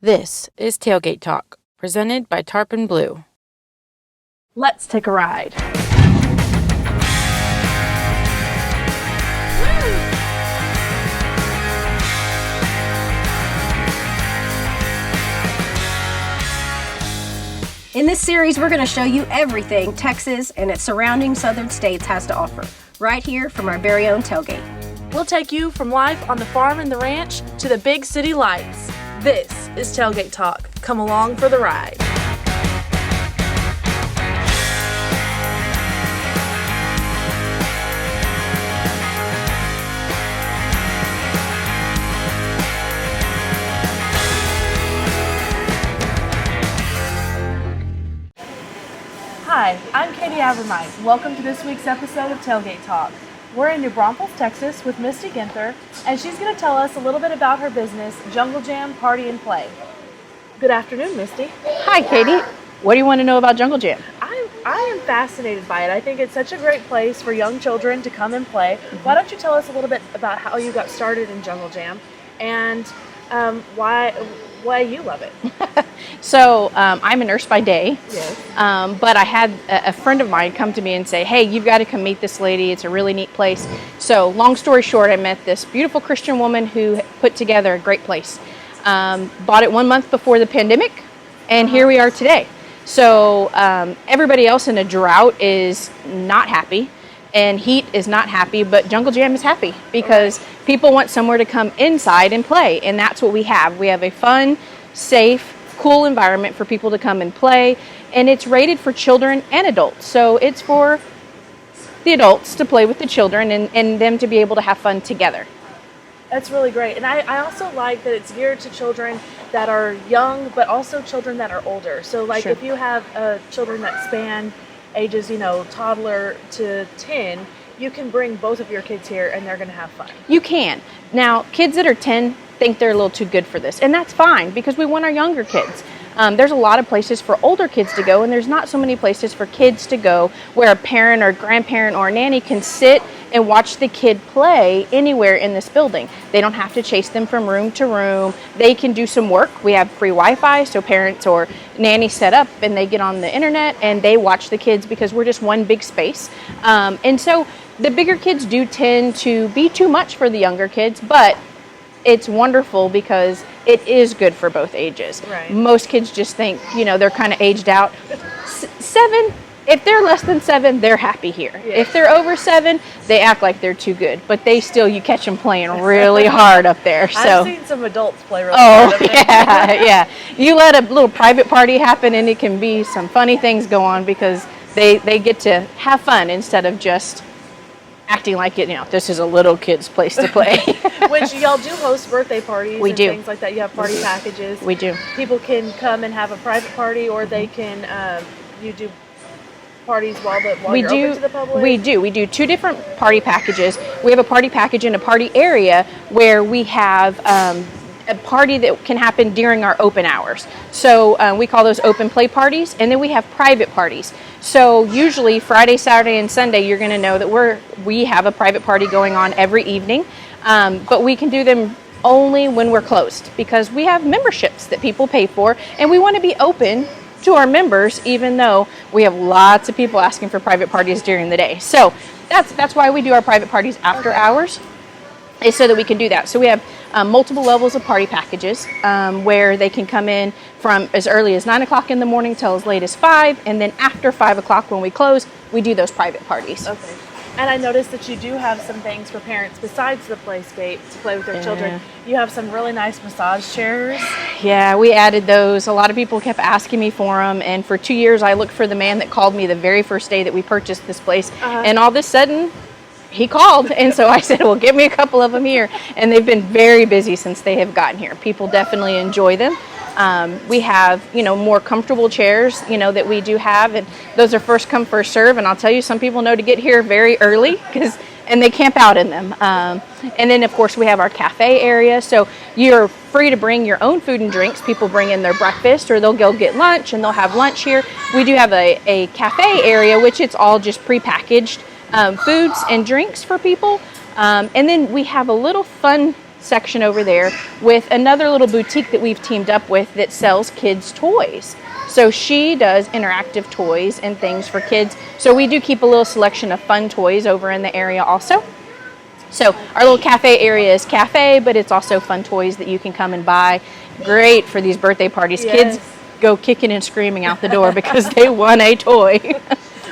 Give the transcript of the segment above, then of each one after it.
This is Tailgate Talk, presented by Tarpon Blue. Let's take a ride. In this series, we're going to show you everything Texas and its surrounding southern states has to offer, right here from our very own tailgate. We'll take you from life on the farm and the ranch to the big city lights. This is Tailgate Talk. Come along for the ride. Hi, I'm Katie Avermite. Welcome to this week's episode of Tailgate Talk. We're in New Braunfels, Texas with Misti Guenther, and she's going to tell us a little bit about her business, Jungle Jam Party and Play. Good afternoon, Misty. Hi, Katie. What do you want to know about Jungle Jam? I am fascinated by it. I think it's such a great place for young children to come and play. Why don't you tell us a little bit about how you got started in Jungle Jam and why you love it? So I'm a nurse by day, Yes. but I had a friend of mine come to me and say, hey, you've got to come meet this lady. It's a really neat place. So long story short, I met this beautiful Christian woman who put together a great place. Bought it 1 month before the pandemic, and here we are today. So everybody else in a drought is not happy, and heat is not happy, but Jungle Jam is happy because people want somewhere to come inside and play, and that's what we have. We have a fun, safe, cool environment for people to come and play, and it's rated for children and adults. So it's for the adults to play with the children and them to be able to have fun together. That's really great. And I also like that it's geared to children that are young, but also children that are older. So like Sure. if you have children that span ages, toddler to 10, you can bring both of your kids here and they're going to have fun. You can. Now, kids that are 10 think they're a little too good for this, and that's fine because we want our younger kids. There's a lot of places for older kids to go, and there's not so many places for kids to go where a parent or grandparent or a nanny can sit and watch the kid play anywhere in this building. They don't have to chase them from room to room. They can do some work. We have free Wi-Fi, so parents or nannies set up and they get on the internet and they watch the kids because we're just one big space. And so the bigger kids do tend to be too much for the younger kids, but it's wonderful because it is good for both ages. Right. Most kids just think, they're kind of aged out. 7, if they're less than 7, they're happy here. Yeah. If they're over 7, they act like they're too good, but you catch them playing really hard up there. So. I've seen some adults play really hard. Yeah. You let a little private party happen and it can be some funny things go on because they get to have fun instead of just acting like this is a little kid's place to play. Which y'all do host birthday parties We and do. things like that. You have party packages. We do. People can come and have a private party, or they can, you do parties while you're open to the public? We do. We do 2 different party packages. We have a party package in a party area where we have a party that can happen during our open hours. So we call those open play parties, and then we have private parties. So usually Friday, Saturday, and Sunday, you're going to know that we have a private party going on every evening, but we can do them only when we're closed because we have memberships that people pay for, and we want to be open to our members, even though we have lots of people asking for private parties during the day. So that's why we do our private parties after hours, is so that we can do that. So we have multiple levels of party packages where they can come in from as early as 9 o'clock in the morning till as late as 5, and then after 5 o'clock when we close, we do those private parties. Okay. And I noticed that you do have some things for parents besides the playscape to play with their children. You have some really nice massage chairs. Yeah, we added those. A lot of people kept asking me for them, and for 2 years I looked for the man that called me the very first day that we purchased this place, and all of a sudden he called, and so I said, well, give me a couple of them here, and they've been very busy since they have gotten here. People definitely enjoy them. We have, more comfortable chairs, that we do have, and those are first come, first serve, and I'll tell you, some people know to get here very early and they camp out in them. And then, of course, we have our cafe area, so you're free to bring your own food and drinks. People bring in their breakfast, or they'll go get lunch, and they'll have lunch here. We do have a cafe area, which it's all just prepackaged foods and drinks for people. And then we have a little fun section over there with another little boutique that we've teamed up with that sells kids' toys. So she does interactive toys and things for kids. So we do keep a little selection of fun toys over in the area also. So our little cafe area is cafe, but it's also fun toys that you can come and buy. Great for these birthday parties. Yes. Kids go kicking and screaming out the door because they won a toy.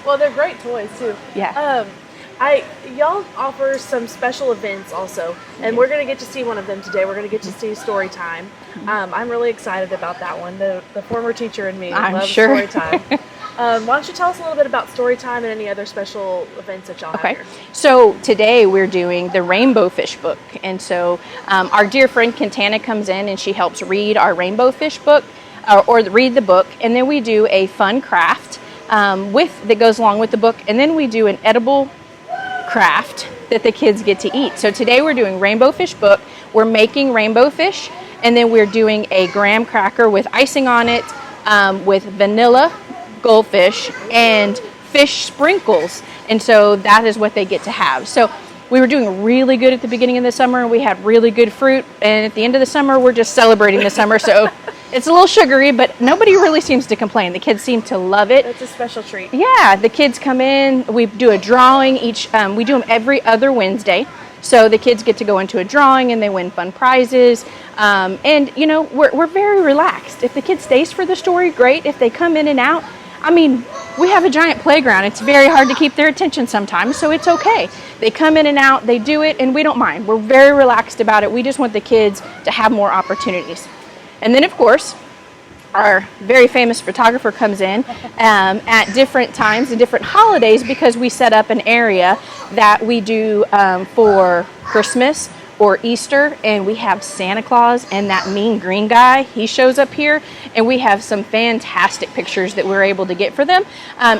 Well, they're great toys too. Yeah. Y'all offer some special events also, and we're gonna get to see one of them today. We're gonna get to see story time. I'm really excited about that one. The former teacher in me loves sure. story time. Why don't you tell us a little bit about story time and any other special events that y'all have here? So today we're doing the Rainbow Fish book, and so our dear friend Quintana comes in and she helps read our Rainbow Fish book, or read the book, and then we do a fun craft that goes along with the book, and then we do an edible craft that the kids get to eat. So today we're doing Rainbow Fish book. We're making rainbow fish, and then we're doing a graham cracker with icing on it, with vanilla goldfish and fish sprinkles. And so that is what they get to have. So we were doing really good at the beginning of the summer, and we had really good fruit. And at the end of the summer, we're just celebrating the summer. So it's a little sugary, but nobody really seems to complain. The kids seem to love it. It's a special treat. Yeah, the kids come in. We do a drawing each. We do them every other Wednesday. So the kids get to go into a drawing and they win fun prizes. And you know, we're very relaxed. If the kid stays for the story, great. If they come in and out, I mean, we have a giant playground. It's very hard to keep their attention sometimes, so it's okay. They come in and out, they do it, and we don't mind. We're very relaxed about it. We just want the kids to have more opportunities. And then, of course, our very famous photographer comes in at different times and different holidays, because we set up an area that we do for Christmas or Easter, and we have Santa Claus and that mean green guy. He shows up here, and we have some fantastic pictures that we're able to get for them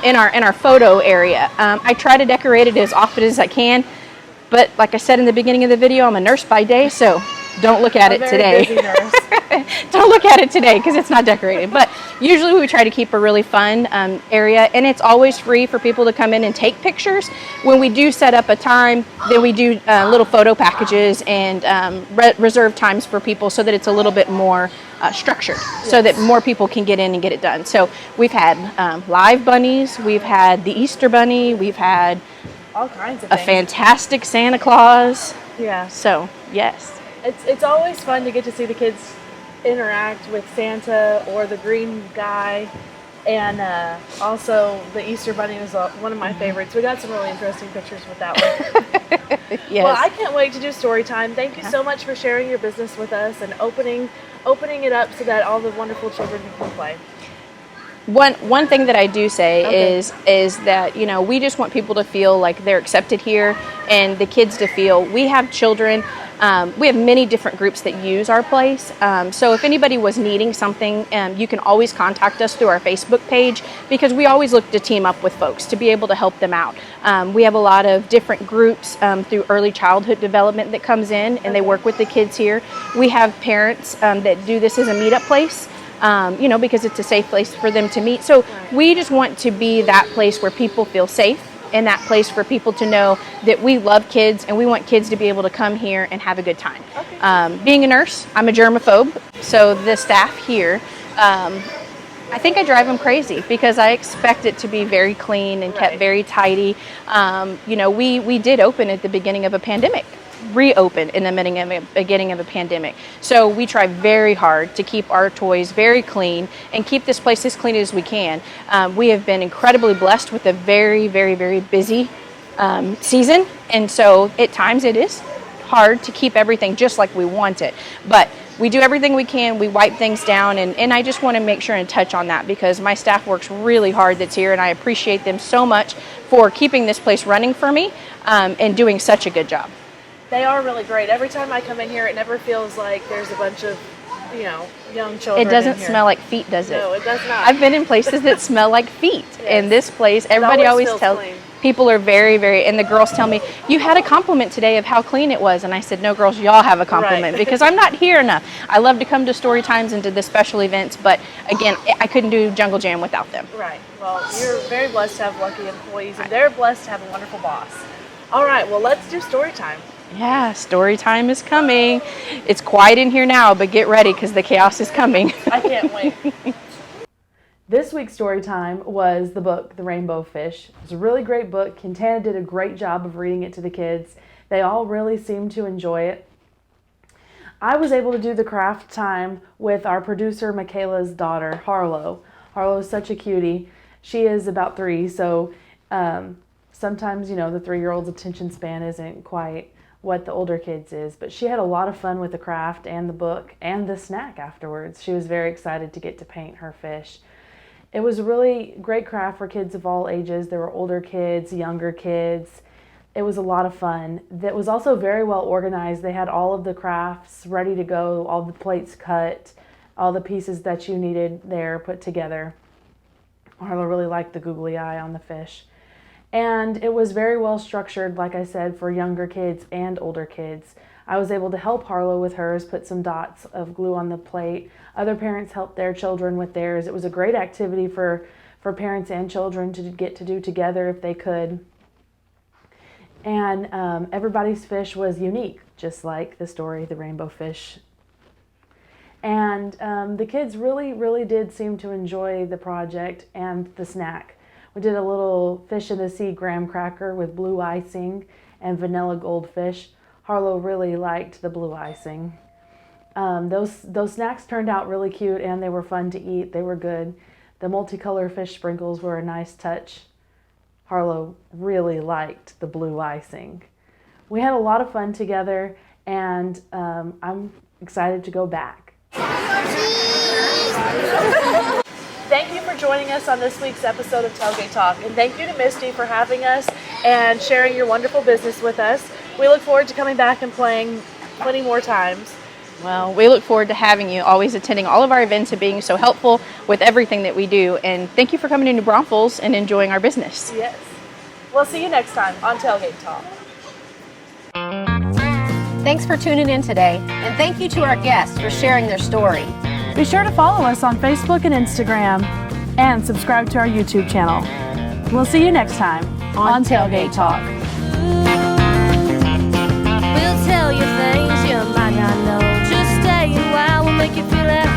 in our photo area. I try to decorate it as often as I can, but like I said in the beginning of the video, I'm a nurse by day, so don't look at it today. Busy nurse. Don't look at it today because it's not decorated. But usually we try to keep a really fun area, and it's always free for people to come in and take pictures. When we do set up a time, then we do little photo packages and reserve times for people so that it's a little bit more structured, so that more people can get in and get it done. So we've had live bunnies, we've had the Easter bunny, we've had all kinds of a things. Fantastic Santa Claus. Yeah. So, yes. It's always fun to get to see the kids interact with Santa or the green guy, and also the Easter bunny was one of my favorites. We got some really interesting pictures with that one. Yes. Well, I can't wait to do story time. Thank you so much for sharing your business with us and opening it up so that all the wonderful children can play. One thing that I do say is that, you know, we just want people to feel like they're accepted here, and the kids to feel we have children. We have many different groups that use our place. So if anybody was needing something, you can always contact us through our Facebook page, because we always look to team up with folks to be able to help them out. We have a lot of different groups through early childhood development that comes in, and they work with the kids here. We have parents that do this as a meetup place. You know, because it's a safe place for them to meet. So we just want to be that place where people feel safe, and that place for people to know that we love kids, and we want kids to be able to come here and have a good time. Okay. Being a nurse, I'm a germaphobe, so the staff here, I think I drive them crazy because I expect it to be very clean and kept very tidy. You know, we did open at the beginning of a pandemic. Reopen in the beginning of a pandemic. So we try very hard to keep our toys very clean and keep this place as clean as we can. We have been incredibly blessed with a very, very, very busy season. And so at times it is hard to keep everything just like we want it. But we do everything we can. We wipe things down. And I just want to make sure and touch on that, because my staff works really hard that's here, and I appreciate them so much for keeping this place running for me and doing such a good job. They are really great. Every time I come in here, it never feels like there's a bunch of, you know, young children. It doesn't in here. smell like feet, does it? No, it does not. I've been in places that smell like feet. Yes. And this place, everybody always feels tells clean. people are very, very, and the girls tell me, you had a compliment today of how clean it was. And I said, no, girls, y'all have a compliment because I'm not here enough. I love to come to story times and to the special events, but again, I couldn't do Jungle Jam without them. Right. Well, you're very blessed to have lucky employees, and they're blessed to have a wonderful boss. All right. Well, let's do story time. Yeah, story time is coming. It's quiet in here now, but get ready because the chaos is coming. I can't wait. This week's story time was the book, The Rainbow Fish. It's a really great book. Quintana did a great job of reading it to the kids. They all really seemed to enjoy it. I was able to do the craft time with our producer, Michaela's daughter, Harlow. Harlow is such a cutie. She is about 3, so sometimes, the 3-year-old's attention span isn't quite what the older kids is, but she had a lot of fun with the craft and the book and the snack afterwards. She was very excited to get to paint her fish. It was a really great craft for kids of all ages. There were older kids, younger kids. It was a lot of fun. That was also very well organized. They had all of the crafts ready to go, all the plates cut, all the pieces that you needed there put together. Harlow really liked the googly eye on the fish. And it was very well structured, like I said, for younger kids and older kids. I was able to help Harlow with hers, put some dots of glue on the plate. Other parents helped their children with theirs. It was a great activity for parents and children to get to do together if they could. And everybody's fish was unique, just like the story, The Rainbow Fish. And the kids really, really did seem to enjoy the project and the snack. We did a little fish in the sea graham cracker with blue icing and vanilla goldfish. Harlow really liked the blue icing. Those snacks turned out really cute and they were fun to eat. They were good. The multicolor fish sprinkles were a nice touch. Harlow really liked the blue icing. We had a lot of fun together, and I'm excited to go back. Thank you for joining us on this week's episode of Tailgate Talk, and thank you to Misty for having us and sharing your wonderful business with us. We look forward to coming back and playing plenty more times. Well, we look forward to having you, always attending all of our events and being so helpful with everything that we do. And thank you for coming into Braunfels and enjoying our business. Yes. We'll see you next time on Tailgate Talk. Thanks for tuning in today, and thank you to our guests for sharing their story. Be sure to follow us on Facebook and Instagram and subscribe to our YouTube channel. We'll see you next time on Tailgate Talk. We'll tell you things you might not know. Just stay a while, we'll make you feel at home.